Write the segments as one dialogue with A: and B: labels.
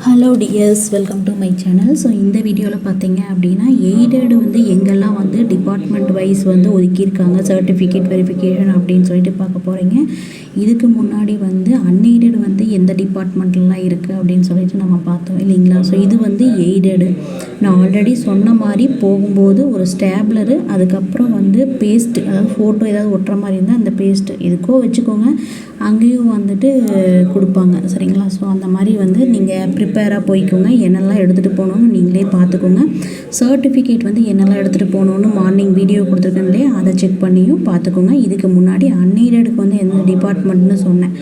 A: Hello tears, welcome to my channel. So இந்த வீடியோவில் பார்த்தீங்க அப்படின்னா எய்டடு வந்து எங்கெல்லாம் வந்து டிபார்ட்மெண்ட் வைஸ் வந்து ஒதுக்கியிருக்காங்க சர்டிஃபிகேட் வெரிஃபிகேஷன் அப்படின்னு சொல்லிட்டு பார்க்க போகிறீங்க. இதுக்கு முன்னாடி வந்து அன்எய்டடு வந்து எந்த டிபார்ட்மெண்ட்லாம் இருக்குது அப்படின்னு சொல்லிட்டு நம்ம பார்த்தோம் இல்லைங்களா. ஸோ இது வந்து எய்டடு. நான் ஆல்ரெடி சொன்ன மாதிரி போகும்போது ஒரு ஸ்டேப்லரு, அதுக்கப்புறம் வந்து பேஸ்ட்டு, அதாவது ஃபோட்டோ ஏதாவது ஒட்டுற மாதிரி இருந்தால் அந்த பேஸ்ட்டு எதுக்கோ வச்சுக்கோங்க, அங்கேயும் வந்துட்டு கொடுப்பாங்க சரிங்களா. ஸோ அந்த மாதிரி வந்து நீங்கள் ப்ரிப்பேராக போய்க்கோங்க. என்னெல்லாம் எடுத்துகிட்டு போகணுன்னு நீங்களே பார்த்துக்கோங்க. சர்டிஃபிகேட் வந்து என்னெல்லாம் எடுத்துகிட்டு போகணுன்னு மார்னிங் வீடியோ கொடுத்துருக்கேன் இல்லையா, அதை செக் பண்ணியும் பார்த்துக்கோங்க. இதுக்கு முன்னாடி அன்எய்டடுக்கு வந்து எந்த டிபார்ட்மெண்ட்னு சொன்னேன்.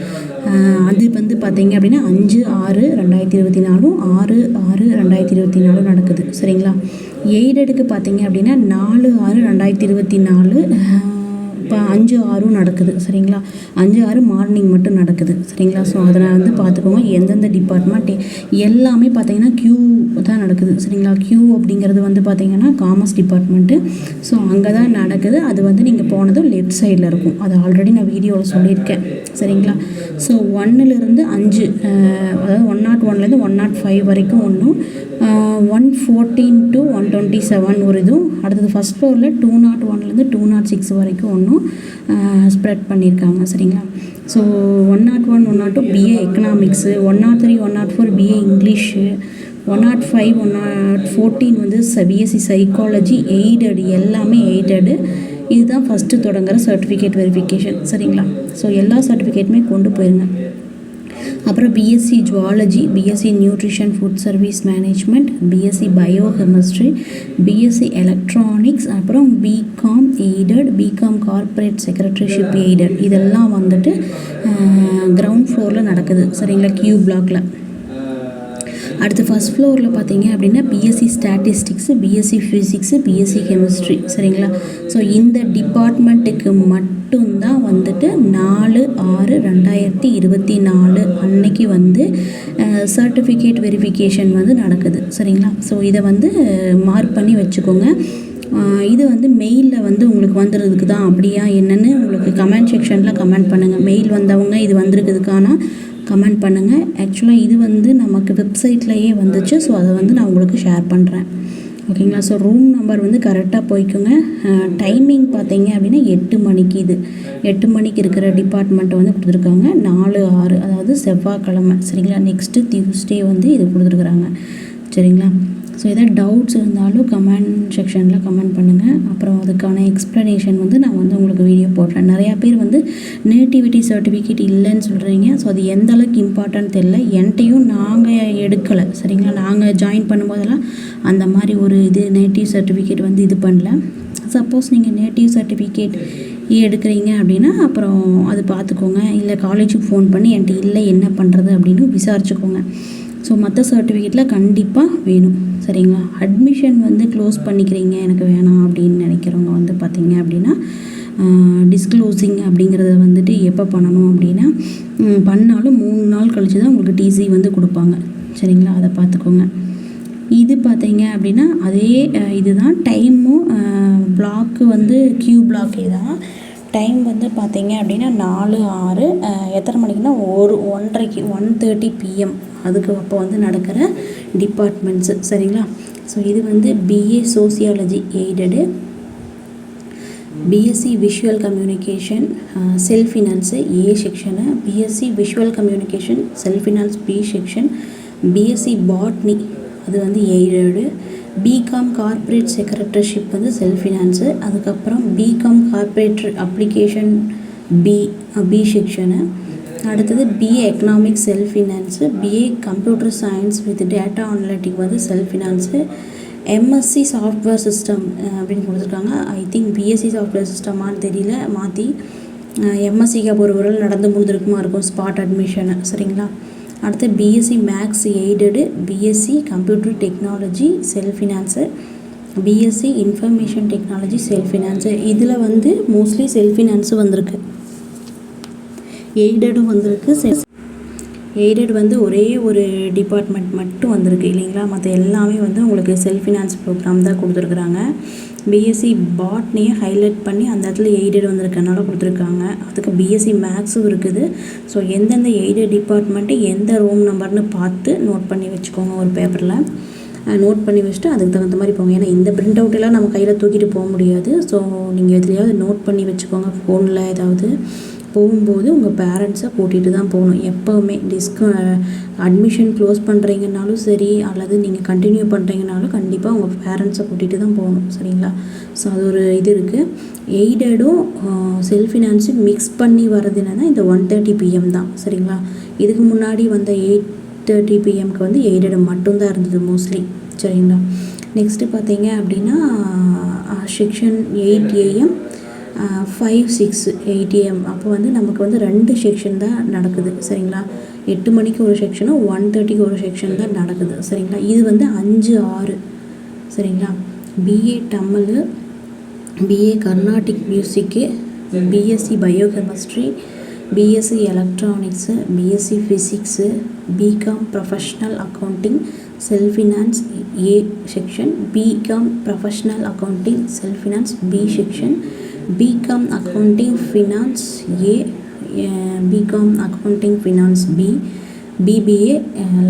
A: அது வந்து பார்த்தீங்க அப்படின்னா 5/6/2024 6/6/2024 நடக்குது சரிங்களா. எய்டடுக்கு பார்த்தீங்க அப்படின்னா 4/6/2024 இப்போ 5/6 நடக்குது சரிங்களா. 5/6 மார்னிங் மட்டும் நடக்குது சரிங்களா. ஸோ அதனால் வந்து பார்த்துக்கோங்க எந்தெந்த டிபார்ட்மெண்ட் எல்லாமே பார்த்தீங்கன்னா கியூ தான் நடக்குது சரிங்களா. கியூ அப்படிங்கிறது வந்து பார்த்திங்கன்னா காமர்ஸ் டிபார்ட்மெண்ட்டு. ஸோ அங்கே தான் நடக்குது. அது வந்து நீங்கள் போனதும் லெஃப்ட் சைடில் இருக்கும். அது ஆல்ரெடி நான் வீடியோவில் சொல்லியிருக்கேன் சரிங்களா. ஸோ 1லேருந்து 5, அதாவது 101லேருந்து 105 வரைக்கும் ஒன்றும், 114 to 127 ஒரு இதுவும், அடுத்தது ஃபஸ்ட் ஃப்ளோரில் 201லேருந்து 206 வரைக்கும் ஒன்றும் ஸ்ப்ரெட் பண்ணியிருக்காங்க சரிங்களா. So 101, 102 BA economics, 103, 104 BA English, 105, 114 வந்து பிஎஸ்சி சைக்காலஜி. எய்டடு எல்லாமே எய்டடு. இதுதான் ஃபஸ்ட்டு தொடங்குற சர்டிஃபிகேட் வெரிஃபிகேஷன் சரிங்களா. ஸோ எல்லா சர்டிஃபிகேட்டுமே கொண்டு போயிருங்க. அப்புறம் BSc zoology, BSc nutrition food service management, BSc biochemistry, BSc electronics, அப்புறம் BCom aided, BCom corporate secretaryship aided. இதெல்லாம் வந்துட்டு கிரவுண்ட் ஃப்ளோரில் நடக்குது சரிங்களா, கியூ பிளாக்ல. அடுத்து ஃபஸ்ட் ஃப்ளோரில் பார்த்தீங்க அப்படின்னா BSc statistics, BSc physics, BSc chemistry சரிங்களா. ஸோ இந்த டிபார்ட்மெண்ட்டுக்கு மட்டும்தான் வந்துட்டு 4/6/2024 அன்னைக்கு வந்து சர்டிஃபிகேட் வெரிஃபிகேஷன் வந்து நடக்குது சரிங்களா. ஸோ இதை வந்து மார்க் பண்ணி வச்சுக்கோங்க. இது வந்து மெயிலில் வந்து உங்களுக்கு வந்துடுறதுக்கு தான் அப்படியா என்னென்னு உங்களுக்கு கமெண்ட் செக்ஷனில் கமெண்ட் பண்ணுங்கள். மெயில் வந்தவங்க இது வந்திருக்குதுக்கான கமெண்ட் பண்ணுங்கள். ஆக்சுவலாக இது வந்து நமக்கு வெப்சைட்லேயே வந்துச்சு. ஸோ அதை வந்து நான் உங்களுக்கு ஷேர் பண்ணுறேன் ஓகேங்களா. ஸோ ரூம் நம்பர் வந்து கரெக்டாக போய்க்குங்க. டைமிங் பார்த்தீங்க அப்படின்னா 8 மணிக்கு, இது 8 மணிக்கு இருக்கிற டிபார்ட்மெண்ட்டை வந்து கொடுத்துருக்காங்க. 4/6 அதாவது செவ்வாய்க்கிழமை சரிங்களா. நெக்ஸ்ட்டு டியூஸ்டே வந்து இது கொடுத்துருக்குறாங்க சரிங்களா. ஸோ எதாவது டவுட்ஸ் இருந்தாலும் கமெண்ட் செக்ஷனில் கமெண்ட் பண்ணுங்கள். அப்புறம் அதுக்கான எக்ஸ்ப்ளனேஷன் வந்து நான் வந்து உங்களுக்கு வீடியோ போடுறேன். நிறையா பேர் வந்து நேட்டிவிட்டி சர்டிஃபிகேட் இல்லைன்னு சொல்கிறீங்க. ஸோ அது எந்த அளவுக்கு இம்பார்ட்டன்ட் தெரில. என்கிட்டையும் நாங்கள் எடுக்கலை சரிங்களா. நாங்கள் ஜாயின் பண்ணும்போதெல்லாம் அந்த மாதிரி ஒரு இது நேட்டிவ் சர்டிஃபிகேட் வந்து இது பண்ணல. சப்போஸ் நீங்கள் நேட்டிவ் சர்டிஃபிகேட் எடுக்கிறீங்க அப்படின்னா அப்புறம் அது பார்த்துக்கோங்க. இல்லை காலேஜுக்கு ஃபோன் பண்ணி என்கிட்ட இல்லை என்ன பண்ணுறது அப்படின்னு விசாரிச்சுக்கோங்க. ஸோ மற்ற சர்டிஃபிகேட்டில் கண்டிப்பாக வேணும் சரிங்களா. அட்மிஷன் வந்து க்ளோஸ் பண்ணிக்கிறீங்க எனக்கு வேணாம் அப்படின்னு நினைக்கிறவங்க வந்து பார்த்தீங்க அப்படின்னா டிஸ்க்ளோசிங் அப்படிங்கிறத வந்துட்டு எப்போ பண்ணணும் அப்படின்னா பண்ணாலும் 3 நாள் கழித்து தான் உங்களுக்கு டிசி வந்து கொடுப்பாங்க சரிங்களா. அதை பார்த்துக்கோங்க. இது பார்த்தீங்க அப்படின்னா அதே இதுதான் டைமும் பிளாக்கு வந்து கியூ பிளாக்கே தான். டைம் வந்து பார்த்தீங்க அப்படின்னா 4/6 எத்தனை மணிக்குன்னா 1:30 1:30 PM அதுக்கு அப்போ வந்து நடக்கிற டிபார்ட்மெண்ட்ஸு சரிங்களா. ஸோ இது வந்து BA sociology aided, BSc visual communication self finance A section, BSc visual communication self finance B section, BSc botany அது வந்து எய்டடு, பிகாம் கார்ப்பரேட் செக்ரட்டரிஷிப் வந்து செல்ஃப் ஃபினான்ஸு, அதுக்கப்புறம் BCom corporate application B section, அடுத்தது BA economics self finance, BA computer science with data analytic வந்து self finance, MSc software system அப்படின்னு கொடுத்துருக்காங்க. I think BSc software சிஸ்டமானு தெரியல, மாற்றி எம்எஸ்சிக்கு அப்போ ஒரு நடந்து முடிஞ்சிருக்குமா இருக்கும் ஸ்பாட் அட்மிஷனு சரிங்களா. அடுத்து BSc maths aided, BSc computer technology self finance, BSc information technology self finance. இதில் வந்து மோஸ்ட்லி செல்ஃப் ஃபினான்ஸு வந்திருக்கு, எய்டடும் வந்திருக்கு. எய்டட் வந்து ஒரே ஒரு டிபார்ட்மெண்ட் மட்டும் வந்திருக்கு இல்லைங்களா, மற்ற எல்லாமே வந்து உங்களுக்கு செல்ஃப் ஃபினான்ஸ் ப்ரோக்ராம் தான் கொடுத்துருக்குறாங்க. பிஎஸ்சி பாட்னியை ஹைலைட் பண்ணி அந்த இடத்துல எய்டட் வந்திருக்கனால கொடுத்துருக்காங்க. அதுக்கு பிஎஸ்சி மேக்ஸும் இருக்குது. ஸோ எந்தெந்த எய்டட் டிபார்ட்மெண்ட்டு எந்த ரூம் நம்பர்னு பார்த்து நோட் பண்ணி வச்சுக்கோங்க. ஒரு பேப்பரில் நோட் பண்ணி வச்சுட்டு அதுக்கு தகுந்த மாதிரி போங்க. ஏன்னா இந்த பிரிண்ட் அவுட்டெல்லாம் நம்ம கையில் தூக்கிட்டு போக முடியாது. ஸோ நீங்கள் எதுலையாவது நோட் பண்ணி வச்சுக்கோங்க. ஃபோனில் ஏதாவது போகும்போது உங்கள் பேரண்ட்ஸை கூட்டிகிட்டு தான் போகணும். எப்போவுமே அட்மிஷன் க்ளோஸ் பண்ணுறீங்கனாலும் சரி, அல்லது நீங்கள் கண்டினியூ பண்ணுறீங்கனாலும் கண்டிப்பாக உங்கள் பேரண்ட்ஸை கூட்டிகிட்டு தான் போகணும். சரிங்களா? ஸோ அது ஒரு இது இருக்குது. எய்டடும் செல்ஃப் ஃபினான்ஸும் மிக்ஸ் பண்ணி வர்றது என்னன்னா இந்த 1:30 PM தான். சரிங்களா? இதுக்கு முன்னாடி வந்த 8:30 PMக்கு வந்து எய்டடு மட்டும்தான் இருந்தது மோஸ்ட்லி. சரிங்களா? நெக்ஸ்ட்டு பார்த்தீங்க அப்படின்னா செக்ஷன் 8 AM 5, 6, 8 AM அப்போ வந்து நமக்கு வந்து 2 செக்ஷன் தான் நடக்குது. சரிங்களா? 8 மணிக்கு ஒரு செக்ஷனும் 1:30க்கு ஒரு செக்ஷன் தான் நடக்குது. சரிங்களா? இது வந்து 5, 6. சரிங்களா? BA Tamil, BA Carnatic music, BSc biochemistry, BSc electronics, BSc physics, BCom professional accounting self finance A section, BCom professional accounting self finance B section, BCom accounting finance A, BCom accounting finance B, BBA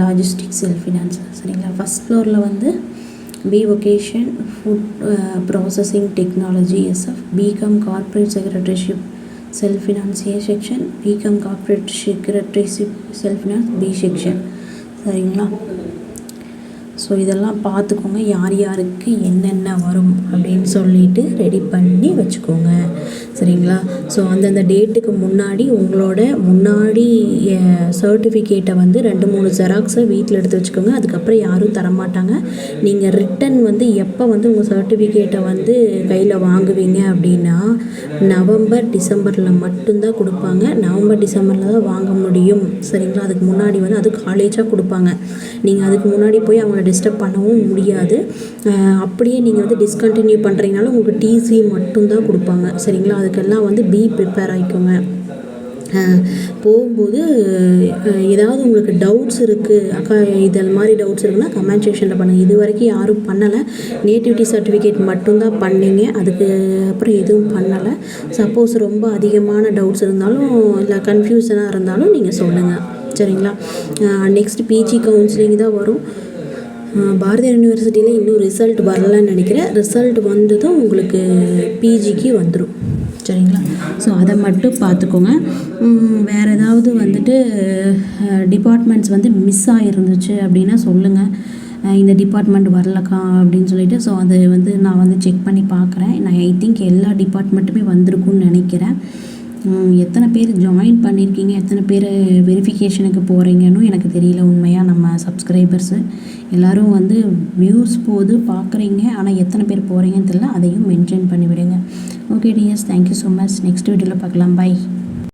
A: logistic self finance. சரிங்களா? First ஃப்ளோரில் வந்து B vocation food processing technology SF, BCom corporate secretaryship self finance A section, BCom corporate secretaryship self finance B section. சரிங்களா? So இதெல்லாம் பார்த்துக்கோங்க, யார் யாருக்கு என்னென்ன வரும் அப்படின்னு சொல்லிட்டு ரெடி பண்ணி வச்சுக்கோங்க. சரிங்களா? ஸோ அந்தந்த டேட்டுக்கு முன்னாடி உங்களோட சர்டிஃபிகேட்டை வந்து 2-3 ஜெராக்ஸை வீட்டில் எடுத்து வச்சுக்கோங்க. அதுக்கப்புறம் யாரும் தரமாட்டாங்க. நீங்கள் ரிட்டன் வந்து எப்போ வந்து உங்கள் சர்டிஃபிகேட்டை வந்து கையில் வாங்குவீங்க அப்படின்னா நவம்பர், டிசம்பரில் மட்டும்தான் கொடுப்பாங்க. நவம்பர், டிசம்பரில் தான் வாங்க முடியும். சரிங்களா? அதுக்கு முன்னாடி வந்து அது காலேஜாக கொடுப்பாங்க. நீங்கள் அதுக்கு முன்னாடி போய் அவங்கள டிஸ்டர்ப் பண்ணவும் முடியாது. அப்படியே நீங்கள் வந்து டிஸ்கண்டினியூ பண்ணுறீங்கனாலும் உங்களுக்கு டிசி மட்டும்தான் கொடுப்பாங்க. சரிங்களா? அதுக்கெல்லாம் வந்து ப்ரிப்பேர் ஆகிக்கோங்க. போகும்போது ஏதாவது உங்களுக்கு டவுட்ஸ் இருக்குது, அக்கா இதில் மாதிரி டவுட்ஸ் இருக்குன்னா கமெண்ட் செக்ஷனில் பண்ணுங்கள். இது வரைக்கும் யாரும் பண்ணலை. நேட்டிவிட்டி சர்டிஃபிகேட் மட்டும்தான் பண்ணீங்க, அதுக்கு அப்புறம் எதுவும் பண்ணலை. சப்போஸ் ரொம்ப அதிகமான டவுட்ஸ் இருந்தாலும் இல்லை கன்ஃபியூஷனாக இருந்தாலும் நீங்கள் சொல்லுங்கள். சரிங்களா? நெக்ஸ்ட் பிஜி கவுன்சிலிங் தான் வரும். பாரதியார் யூனிவர்சிட்டியில் இன்னும் ரிசல்ட் வரலன்னு நினைக்கிறேன். ரிசல்ட் வந்ததும் உங்களுக்கு பிஜிக்கு வந்துடும். சரிங்களா? ஸோ அதை மட்டும் பார்த்துக்கோங்க. வேறு ஏதாவது வந்துட்டு டிபார்ட்மெண்ட்ஸ் வந்து மிஸ் ஆகிருந்துச்சு அப்படின்னா சொல்லுங்கள். இந்த டிபார்ட்மெண்ட் வரலக்கா அப்படின்னு சொல்லிட்டு. ஸோ அது வந்து நான் வந்து செக் பண்ணி பார்க்குறேன். நான் ஐ திங்க் எல்லா டிபார்ட்மெண்ட்டுமே வந்திருக்குன்னு நினைக்கிறேன். எத்தனை பேர் ஜாயின் பண்ணியிருக்கீங்க, எத்தனை பேர் வெரிஃபிகேஷனுக்கு போகிறீங்கன்னு எனக்கு தெரியல. உண்மையாக நம்ம சப்ஸ்கிரைபர்ஸு எல்லோரும் வந்து வியூஸ் போது பார்க்குறீங்க, ஆனால் எத்தனை பேர் போகிறீங்கன்னு தெரியல. அதையும் மென்ஷன் பண்ணிவிடுங்க. Okay tears, thank you so much. Next வீடியோவில் பார்க்கலாம். பை.